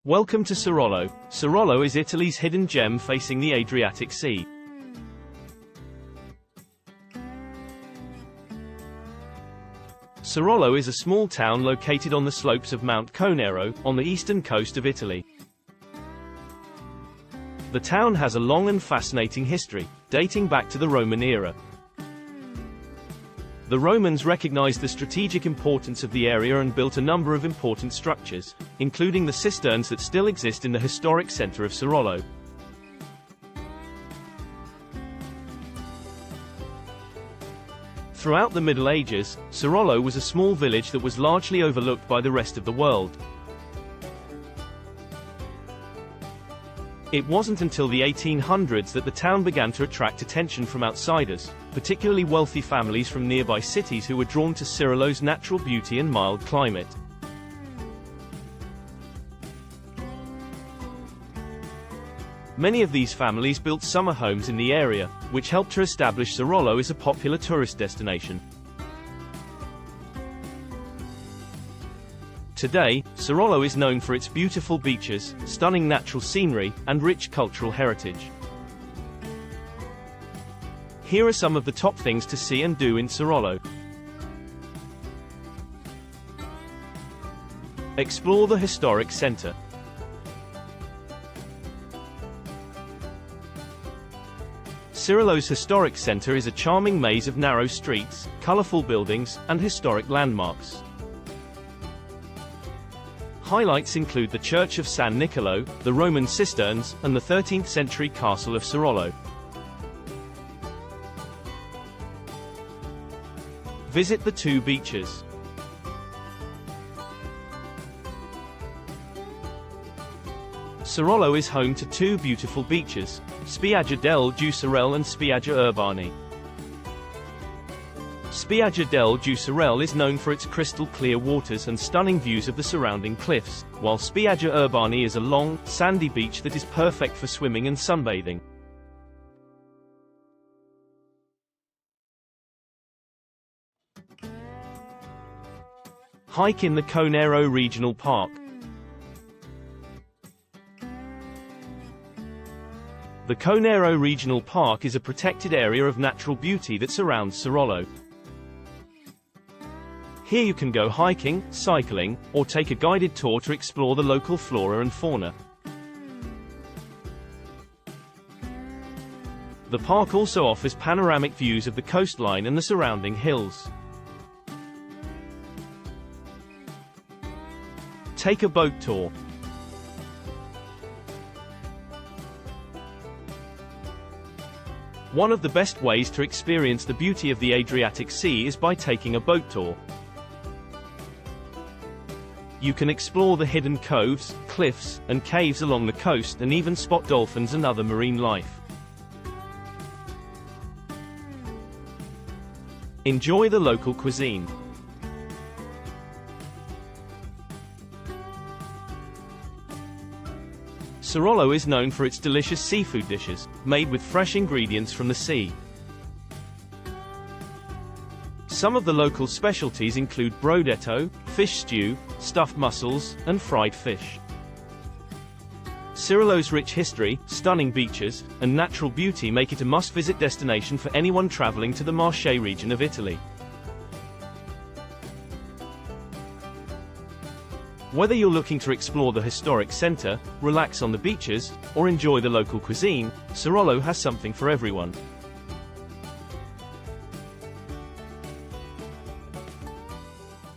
Welcome to Sirolo. Sirolo is Italy's hidden gem facing the Adriatic Sea. Sirolo is a small town located on the slopes of Mount Conero, on the eastern coast of Italy. The town has a long and fascinating history, dating back to the Roman era. The Romans recognized the strategic importance of the area and built a number of important structures, including the cisterns that still exist in the historic center of Sirolo. Throughout the Middle Ages, Sirolo was a small village that was largely overlooked by the rest of the world. It wasn't until the 1800s that the town began to attract attention from outsiders, particularly wealthy families from nearby cities who were drawn to Sirolo's natural beauty and mild climate. Many of these families built summer homes in the area, which helped to establish Sirolo as a popular tourist destination. Today, Sirolo is known for its beautiful beaches, stunning natural scenery, and rich cultural heritage. Here are some of the top things to see and do in Sirolo. Explore the historic center. Sirolo's historic center is a charming maze of narrow streets, colorful buildings, and historic landmarks. Highlights include the Church of San Niccolò, the Roman cisterns, and the 13th-century castle of Sirolo. Visit the two beaches. Sirolo is home to two beautiful beaches, Spiaggia del Giussarelle and Spiaggia Urbani. Spiaggia del Giussarelle is known for its crystal-clear waters and stunning views of the surrounding cliffs, while Spiaggia Urbani is a long, sandy beach that is perfect for swimming and sunbathing. Hike in the Conero Regional Park. The Conero Regional Park is a protected area of natural beauty that surrounds Sirolo. Here you can go hiking, cycling, or take a guided tour to explore the local flora and fauna. The park also offers panoramic views of the coastline and the surrounding hills. Take a boat tour. One of the best ways to experience the beauty of the Adriatic Sea is by taking a boat tour. You can explore the hidden coves, cliffs, and caves along the coast and even spot dolphins and other marine life. Enjoy the local cuisine. Sirolo is known for its delicious seafood dishes, made with fresh ingredients from the sea. Some of the local specialties include brodetto, fish stew, stuffed mussels, and fried fish. Sirolo's rich history, stunning beaches, and natural beauty make it a must-visit destination for anyone traveling to the Marche region of Italy. Whether you're looking to explore the historic center, relax on the beaches, or enjoy the local cuisine, Sirolo has something for everyone.